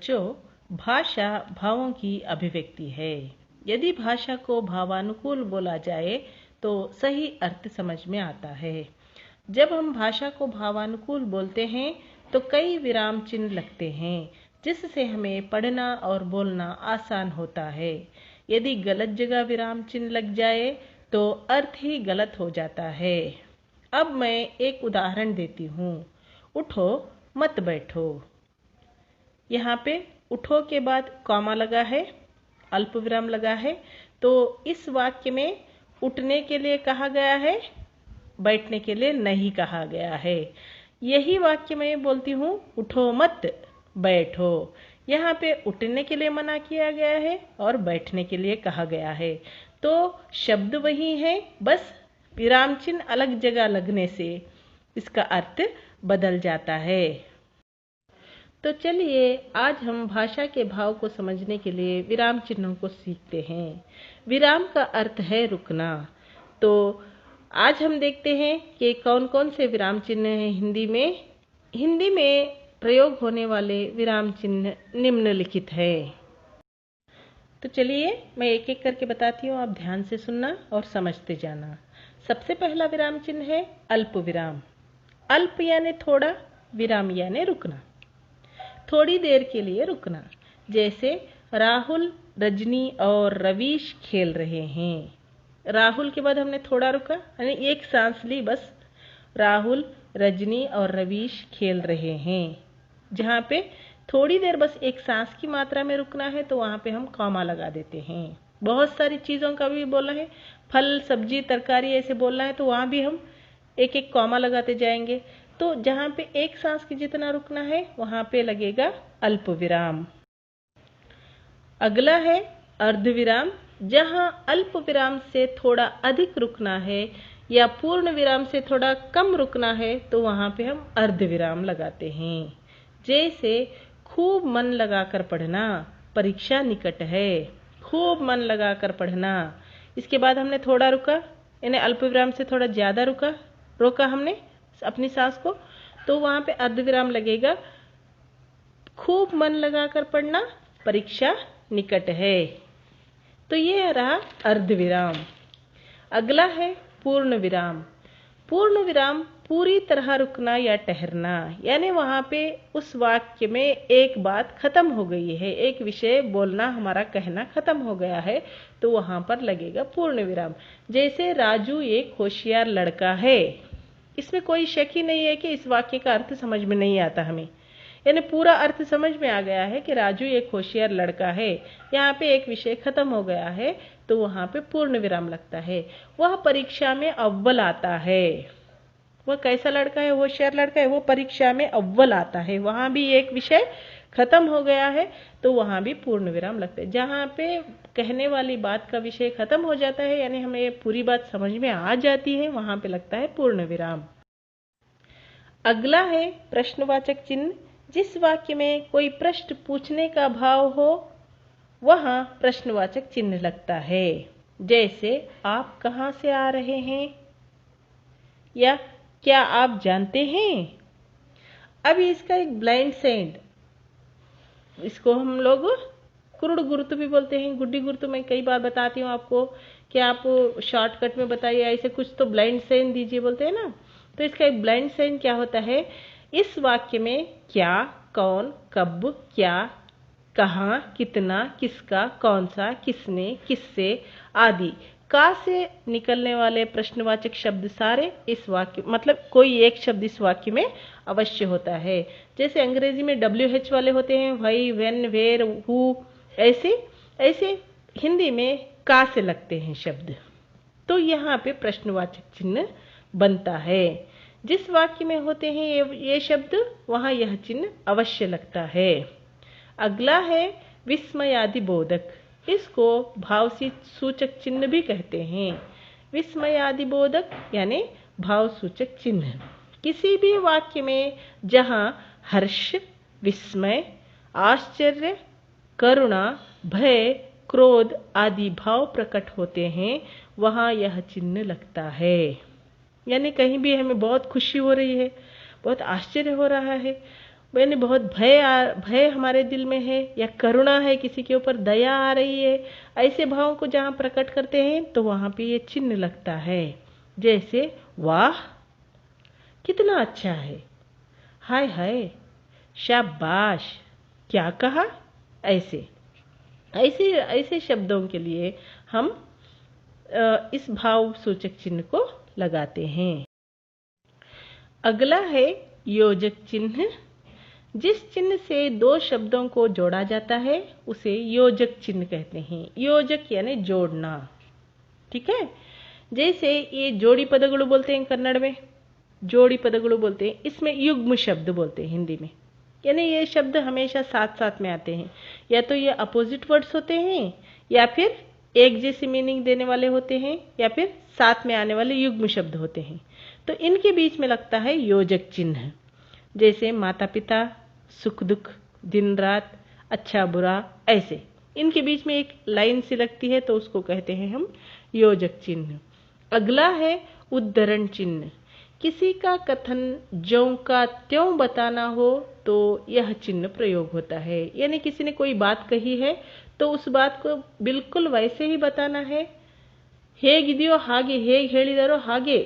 बच्चों, भाषा भावों की अभिव्यक्ति है। यदि भाषा को भावानुकूल बोला जाए तो सही अर्थ समझ में आता है। जब हम भाषा को भावानुकूल बोलते हैं तो कई विराम चिन्ह लगते हैं, जिससे हमें पढ़ना और बोलना आसान होता है। यदि गलत जगह विराम चिन्ह लग जाए तो अर्थ ही गलत हो जाता है। अब मैं एक उदाहरण देती हूँ। उठो मत बैठो। यहाँ पे उठो के बाद कॉमा लगा है, अल्प विराम लगा है, तो इस वाक्य में उठने के लिए कहा गया है, बैठने के लिए नहीं कहा गया है। यही वाक्य मैं बोलती हूँ, उठो मत बैठो। यहाँ पे उठने के लिए मना किया गया है और बैठने के लिए कहा गया है। तो शब्द वही है, बस विराम चिन्ह अलग जगह लगने से इसका अर्थ बदल जाता है। तो चलिए आज हम भाषा के भाव को समझने के लिए विराम चिन्हों को सीखते हैं। विराम का अर्थ है रुकना। तो आज हम देखते हैं कि कौन कौन से विराम चिन्ह हैं हिंदी में प्रयोग होने वाले विराम चिन्ह निम्नलिखित है। तो चलिए मैं एक एक करके बताती हूँ, आप ध्यान से सुनना और समझते जाना। सबसे पहला विराम चिन्ह है अल्प विराम। अल्प यानी थोड़ा, विराम यानी रुकना, थोड़ी देर के लिए रुकना। जैसे राहुल, रजनी और रवीश खेल रहे हैं। राहुल के बाद हमने थोड़ा रुका, यानी एक सांस ली बस। राहुल, रजनी और रवीश खेल रहे हैं। जहाँ पे थोड़ी देर बस एक सांस की मात्रा में रुकना है तो वहाँ पे हम कॉमा लगा देते हैं। बहुत सारी चीज़ों का भी बोलना है, फल, सब्जी, तरकारी ऐसे बोलना है तो वहाँ भी हम एक एक कॉमा लगाते जाएंगे। तो जहाँ पे एक सांस की जितना रुकना है वहाँ पे लगेगा अल्प विराम। अगला है अर्ध विराम। जहाँ अल्प विराम से थोड़ा अधिक रुकना है या पूर्ण विराम से थोड़ा कम रुकना है तो वहाँ पे हम अर्ध विराम लगाते हैं। जैसे खूब मन लगाकर पढ़ना, परीक्षा निकट है। खूब मन लगाकर पढ़ना। इसके बाद हमने थोड़ा रुका, यानी अल्प विराम से थोड़ा ज्यादा रोका हमने अपनी सांस को, तो वहां पे अर्ध विराम लगेगा। खूब मन लगाकर पढ़ना, परीक्षा निकट है। तो ये रहा अर्ध विराम। अगला है पूर्ण विराम। पूर्ण विराम पूरी तरह रुकना या ठहरना, यानी वहां पे उस वाक्य में एक बात खत्म हो गई है, एक विषय बोलना, हमारा कहना खत्म हो गया है, तो वहां पर लगेगा पूर्ण विराम। जैसे राजू एक होशियार लड़का है। इसमें कोई शक ही नहीं है कि इस वाक्य का अर्थ समझ में नहीं आता हमें, यानी पूरा अर्थ समझ में आ गया है कि राजू एक होशियार लड़का है। यहाँ पे एक विषय खत्म हो गया है तो वहां पे पूर्ण विराम लगता है। वह परीक्षा में अव्वल आता है। वह कैसा लड़का है, होशियार लड़का है, वो परीक्षा में अव्वल आता है। वहां भी एक विषय खत्म हो गया है तो वहां भी पूर्ण विराम लगता है। जहाँ पे कहने वाली बात का विषय खत्म हो जाता है, यानी हमें पूरी बात समझ में आ जाती है, वहां पे लगता है पूर्ण विराम। अगला है प्रश्नवाचक चिन्ह। जिस वाक्य में कोई प्रश्न पूछने का भाव हो वहां प्रश्नवाचक चिन्ह लगता है। जैसे आप कहाँ से आ रहे हैं, या क्या आप जानते हैं। अब इसका एक ब्लाइंड सेंड, इसको हम लोग कुरुड़ गुरुत्व भी बोलते हैं, गुड्डी गुरुत्व। मैं कई बार बताती हूँ आपको कि आप शॉर्टकट में बताइए, ऐसे कुछ तो ब्लाइंड सेंड दीजिए बोलते हैं ना। तो इसका एक ब्लाइंड सेंड क्या होता है, इस वाक्य में क्या, कौन, कब, क्या, कहाँ, कितना, किसका, कौन सा, किसने, किससे आदि का से निकलने वाले प्रश्नवाचक शब्द सारे इस वाक्य, मतलब कोई एक शब्द इस वाक्य में अवश्य होता है। जैसे अंग्रेजी में WH वाले होते हैं, व्हाई, व्हेन, वेयर, हु, ऐसे हिंदी में का से लगते हैं शब्द, तो यहाँ पे प्रश्नवाचक चिन्ह बनता है। जिस वाक्य में होते हैं ये शब्द वहां यह चिन्ह अवश्य लगता है। अगला है विस्मयादि बोधक। इसको भाव सूचक चिन्ह भी कहते हैं। विस्मयादि बोधक यानी भाव सूचक चिन्ह किसी भी वाक्य में जहां हर्ष, विस्मय, आश्चर्य, करुणा, भय, क्रोध आदि भाव प्रकट होते हैं वहां यह चिन्ह लगता है। यानी कहीं भी हमें बहुत खुशी हो रही है, बहुत आश्चर्य हो रहा है, यानी बहुत भय हमारे दिल में है, या करुणा है, किसी के ऊपर दया आ रही है, ऐसे भावों को जहाँ प्रकट करते हैं तो वहाँ पे ये चिन्ह लगता है। जैसे वाह कितना अच्छा है, हाय हाय, शाबाश, क्या कहा, ऐसे ऐसे ऐसे शब्दों के लिए हम इस भाव सूचक चिन्ह को लगाते हैं। अगला है योजक चिन्ह। जिस चिन्ह से दो शब्दों को जोड़ा जाता है उसे योजक चिन्ह कहते हैं। योजक यानी जोड़ना, ठीक है। जैसे ये जोड़ी पदगुಳು बोलते हैं कन्नड़ में, जोड़ी पदगुಳು बोलते हैं, इसमें युग्म शब्द बोलते हैं हिंदी में। यानी ये शब्द हमेशा साथ साथ में आते हैं, या तो ये अपोजिट वर्ड्स होते हैं, या फिर एक जैसी मीनिंग देने वाले होते हैं, या फिर साथ में आने वाले युग्म शब्द होते हैं। तो इनके बीच में लगता है योजक चिन्ह। जैसे माता पिता, सुख दुख, दिन रात, अच्छा बुरा, ऐसे इनके बीच में एक लाइन सी लगती है तो उसको कहते हैं हम योजक चिन्ह। अगला है उद्धरण चिन्ह। किसी का कथन ज्यों का त्यों बताना हो तो यह चिन्ह प्रयोग होता है। यानी किसी ने कोई बात कही है तो उस बात को बिल्कुल वैसे ही बताना है। ಹೇಗಿದೆಯೋ ಹಾಗೆ, ಹೇಗೆ ಹೇಳಿದಾರೋ ಹಾಗೆ,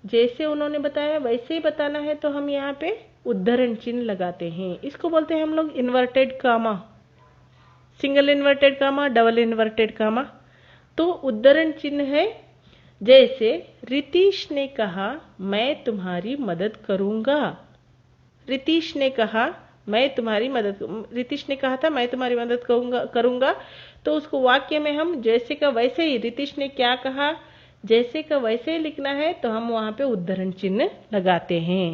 जैसे उन्होंने बताया वैसे ही बताना है, तो हम यहाँ पे उद्धरण चिन्ह लगाते हैं। इसको बोलते हैं हम लोग inverted comma, single inverted comma, double inverted comma. तो उद्धरण चिन्ह है, जैसे रितीश ने कहा मैं तुम्हारी मदद करूंगा। रितीश ने कहा मैं तुम्हारी मदद, रितीश ने कहा था मैं तुम्हारी मदद करूंगा, तो उसको वाक्य में हम जैसे का वैसे ही, रितीश ने क्या कहा जैसे का वैसे ही लिखना है, तो हम वहां पे उद्धरण चिन्ह लगाते हैं।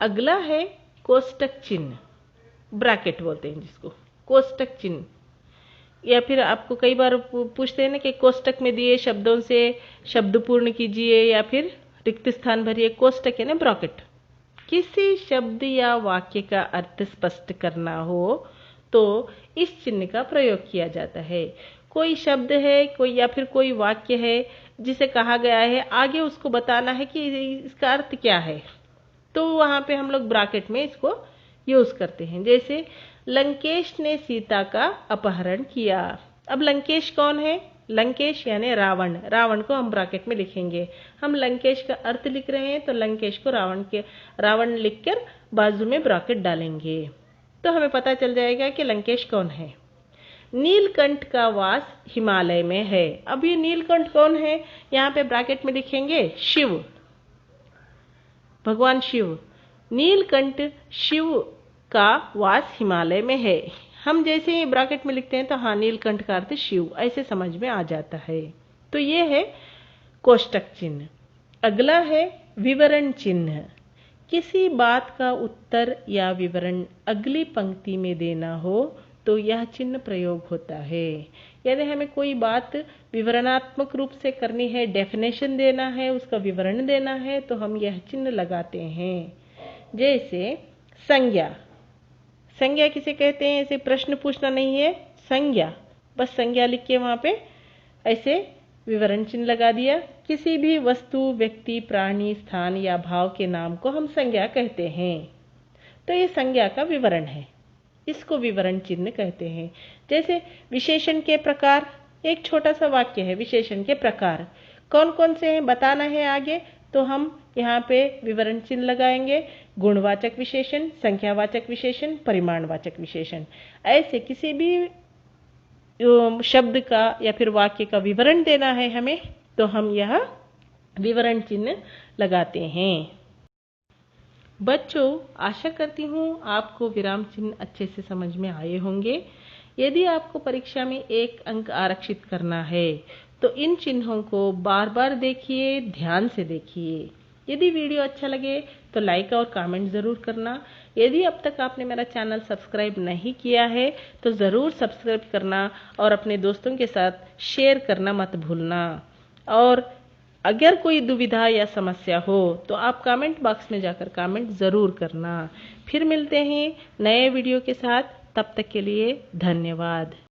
अगला है कोष्टक चिन्ह, ब्रैकेट बोलते हैं जिसको, कोष्टक चिन्ह। या फिर आपको कई बार पूछते हैं ना कि कोष्टक में दिए शब्दों से शब्द पूर्ण कीजिए या फिर रिक्त स्थान भरिए। कोष्टक है ना ब्रैकेट। किसी शब्द या वाक्य का अर्थ स्पष्ट करना हो तो इस चिन्ह का प्रयोग किया जाता है। कोई शब्द है, कोई या फिर कोई वाक्य है जिसे कहा गया है, आगे उसको बताना है कि इसका अर्थ क्या है, तो वहां पे हम लोग ब्रैकेट में इसको यूज करते हैं। जैसे लंकेश ने सीता का अपहरण किया। अब लंकेश कौन है? लंकेश यानी रावण। रावण को हम ब्रैकेट में लिखेंगे। हम लंकेश का अर्थ लिख रहे हैं तो लंकेश को रावण लिखकर बाजू में ब्रैकेट डालेंगे, तो हमें पता चल जाएगा कि लंकेश कौन है। नीलकंठ का वास हिमालय में है। अब ये नीलकंठ कौन है? यहाँ पे ब्रैकेट में लिखेंगे शिव, भगवान शिव। नीलकंठ शिव का वास हिमालय में है। हम जैसे ही ब्रैकेट में लिखते हैं तो हाँ, नीलकंठ का अर्थ शिव, ऐसे समझ में आ जाता है। तो ये है कोष्टक चिन्ह। अगला है विवरण चिन्ह। किसी बात का उत्तर या विवरण अगली पंक्ति में देना हो तो यह चिन्ह प्रयोग होता है। यदि हमें कोई बात विवरणात्मक रूप से करनी है, डेफिनेशन देना है, उसका विवरण देना है, तो हम यह चिन्ह लगाते हैं। जैसे संज्ञा। संज्ञा किसे कहते हैं? ऐसे प्रश्न पूछना नहीं है, संज्ञा, बस संज्ञा लिख के वहां पे ऐसे विवरण चिन्ह लगा दिया। किसी भी वस्तु, व्यक्ति, प्राणी, स्थान या भाव के नाम को हम संज्ञा कहते हैं, तो ये संज्ञा का विवरण है, इसको विवरण चिन्ह कहते हैं। जैसे विशेषण के प्रकार, एक छोटा सा वाक्य है, विशेषण के प्रकार कौन कौन से हैं बताना है आगे, तो हम यहाँ पे विवरण चिन्ह लगाएंगे। गुणवाचक विशेषण, संख्यावाचक विशेषण, परिमाणवाचक विशेषण। ऐसे किसी भी शब्द का या फिर वाक्य का विवरण देना है हमें, तो हम यह विवरण चिन्ह लगाते हैं। बच्चों, आशा करती हूँ आपको विराम चिन्ह अच्छे से समझ में आए होंगे। यदि आपको परीक्षा में 1 अंक आरक्षित करना है तो इन चिन्हों को बार बार देखिए, ध्यान से देखिए। यदि वीडियो अच्छा लगे तो लाइक और कमेंट जरूर करना। यदि अब तक आपने मेरा चैनल सब्सक्राइब नहीं किया है तो जरूर सब्सक्राइब करना और अपने दोस्तों के साथ शेयर करना मत भूलना। और अगर कोई दुविधा या समस्या हो तो आप कमेंट बॉक्स में जाकर कमेंट जरूर करना। फिर मिलते हैं नए वीडियो के साथ, तब तक के लिए धन्यवाद।